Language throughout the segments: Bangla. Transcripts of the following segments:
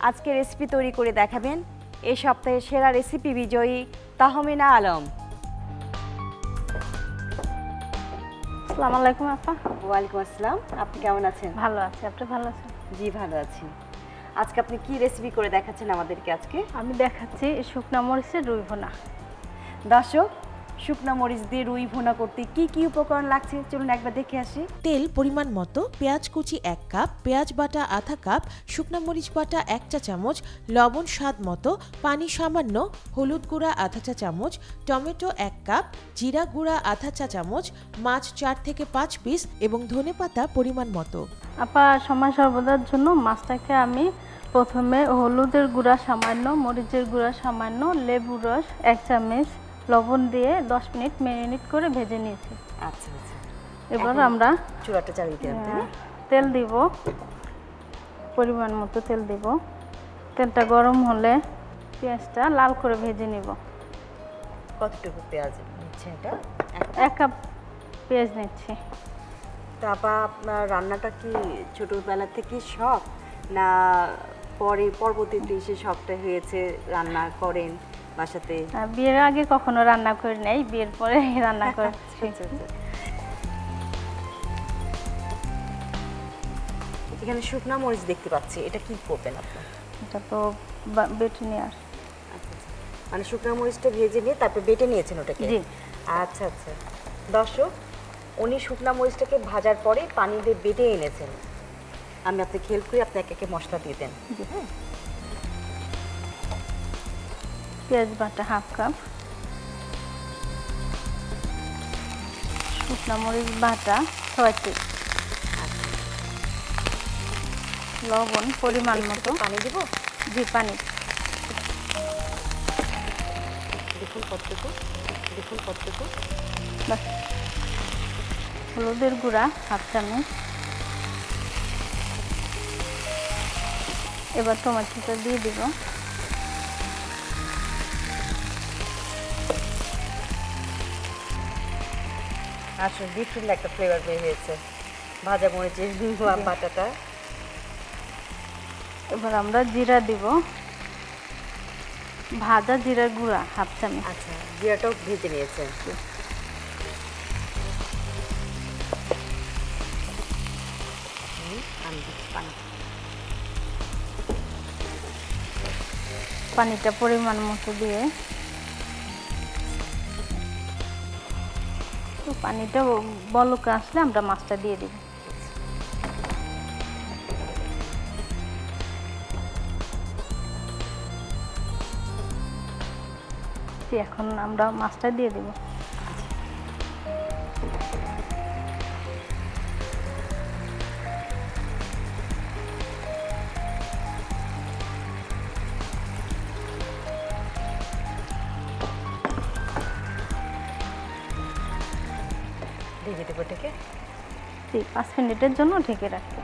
আজকে রেসিপি তৈরি করে দেখাবেন এই সপ্তাহের সেরা রেসিপি বিজয়ী তাহমিনা আলম। আসসালামু আলাইকুম আপা। ওয়ালাইকুম আসসালাম। আপনি কেমন আছেন? ভালো আছি, আপনি ভালো আছেন? জি ভালো আছি। আজকে আপনি কি রেসিপি করে দেখাচ্ছেন আমাদেরকে? আজকে আমি দেখাচ্ছি শুকনা মরিচের রুই ভুনা। দর্শক, শুকনা মরিচ দিয়ে রুই ভুনা করতে কি কি উপকরণ লাগছে চলুন একবার দেখে আসি। তেল পরিমাণ মতো, পেঁয়াজ কুচি 1 কাপ, পেঁয়াজ বাটা আধা কাপ, শুকনা মরিচ বাটা 1 চা চামচ, লবণ স্বাদ মতো, পানি সামান্য, হলুদ গুঁড়া আধা চা চামচ, টমেটো 1 কাপ, জিরা গুঁড়া আধা চা চামচ, মাছ 4 থেকে 5 পিস এবং ধনেপাতা পরিমাণ মতো। আপা সময় সর্বদার জন্য মাছটাকে আমি প্রথমে হলুদের গুঁড়া সামান্য, মরিচের গুঁড়া সামান্য, লেবুর রস 1 চামচ, লবণ দিয়ে 10 মিনিট ম্যারিনেট করে ভেজে নিয়েছি। আচ্ছা আচ্ছা। এবার আমরা চুলাটা জ্বালিয়ে দিই। তেল দিব, পরিমাণ মতো তেল দিব। তেলটা গরম হলে পেঁয়াজটা লাল করে ভেজে নিব। কতটুকু পেঁয়াজ নিচ্ছে এটা? 1 কাপ পেঁয়াজ নিচ্ছি। তারপর আপনার রান্নাটা কি ছোটবেলা থেকে শখ, না পরবর্তীতে এসে শখটা হয়েছে রান্না করেন বাসাতে? বিয়ের আগে কখনো রান্না করি নাই, বিয়ের পরে রান্না করছি। এখানে শুকনা মরিচ দেখতে পাচ্ছি, এটা কি করবেন আপনি? এটা তো বেটে নিয়ে আস। আচ্ছা আচ্ছা, মানে শুকনা মরিচটা ভেজে নিয়ে তারপর বেটে নিয়েছেন ওটাকে? জি। আচ্ছা আচ্ছা। দর্শক, উনি শুকনা মরিচটাকে ভাজার পরে পানি দিয়ে বেটে এনেছেন। আমি আপনাকে হেল্প করি, আপনি একে একে মশলা দিয়ে দেন। পেঁয়াজ বাটা 1/2 কাপ, শুকনা মরিচ বাটা 6 পিস, লবণ পরিমাণ মতো। পানি দিব? জি, পানি দেখুন কতটুকু, দেখুন কতটুকু। বাস। হলুদের গুঁড়া 1/2 চামচ। এবার টমেটোটা দিয়ে দিব। আসলে ডিফারেন্ট একটা ফ্লেভার বের হয়েছে ভাজা মরিচের বাটাটা। এবার আমরা জিরা দিব, ভাজা জিরার গুঁড়া 1/2 চামচ। আচ্ছা, জিরাটাও ভেজে নিয়েছে। পানিটা পরিমাণ মতো দিয়ে, তো পানিটা বলক আসলে আমরা মাছটা দিয়ে দিব। এখন আমরা মাছটা দিয়ে দিব। ঢেকে দেবো এটাকে? জি, 5 মিনিটের জন্য ঢেকে রাখি।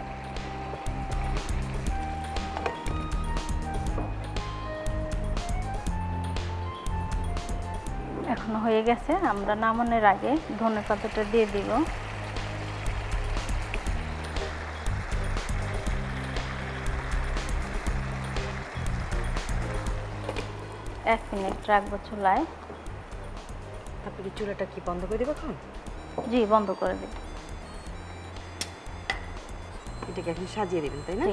এখন হয়ে গেছে, আমরা নামানোর আগে ধনেপাতাটা দিয়ে দিব। এক মিনিট রাখবো চুলায়। আপনি কি চুলাটা কি বন্ধ করে দেবো এখন? জি, বন্ধ করে দিব। এটাকে এখন সাজিয়ে দেবেন, তাই না?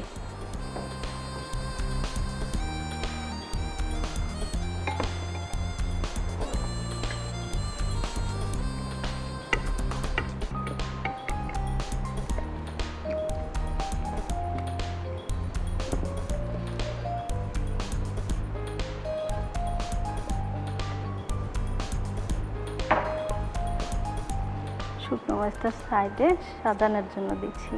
শুকনো মরিচটা সাইডে সাজানোর জন্য দিচ্ছি।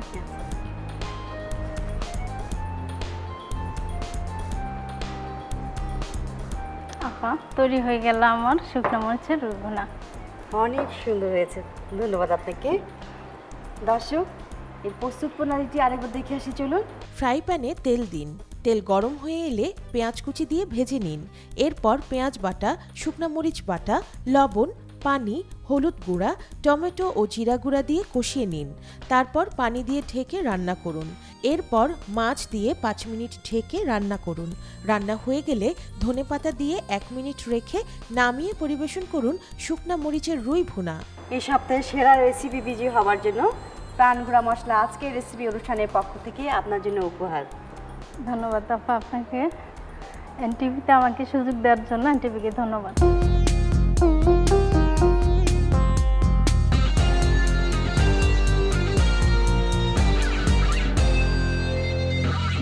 আপা, তৈরি হয়ে গেল আমার শুকনো মরিচের রুই ভুনা। অনেক সুন্দর হয়েছে, ধন্যবাদ আপনাকে। দর্শক, এই প্রস্তুত প্রণালীটি আরেকবার দেখে আসি চলুন। ফ্রাই প্যানে তেল দিন, তেল গরম হয়ে এলে পেঁয়াজ কুচি দিয়ে ভেজে নিন। এরপর পেঁয়াজ বাটা, শুকনা মরিচ বাটা, লবণ, পানি, হলুদ গুঁড়া, টমেটো ও জিরা গুঁড়া দিয়ে কষিয়ে নিন। তারপর পানি দিয়ে ঢেকে রান্না করুন। এরপর মাছ দিয়ে 5 মিনিট ঢেকে রান্না করুন। রান্না হয়ে গেলে ধনেপাতা দিয়ে 1 মিনিট রেখে নামিয়ে পরিবেশন করুন শুকনা মরিচের রুই ভুনা। এই সপ্তাহে সেরা রেসিপি বিজয়ী হওয়ার জন্য প্রাণগুড়া মশলা আজকের রেসিপি অনুষ্ঠানের পক্ষ থেকে আপনার জন্য উপহার। ধন্যবাদ আপা আপনাকে, এনটিভিতে আমাকে সুযোগ দেওয়ার জন্য এনটিভিকে ধন্যবাদ।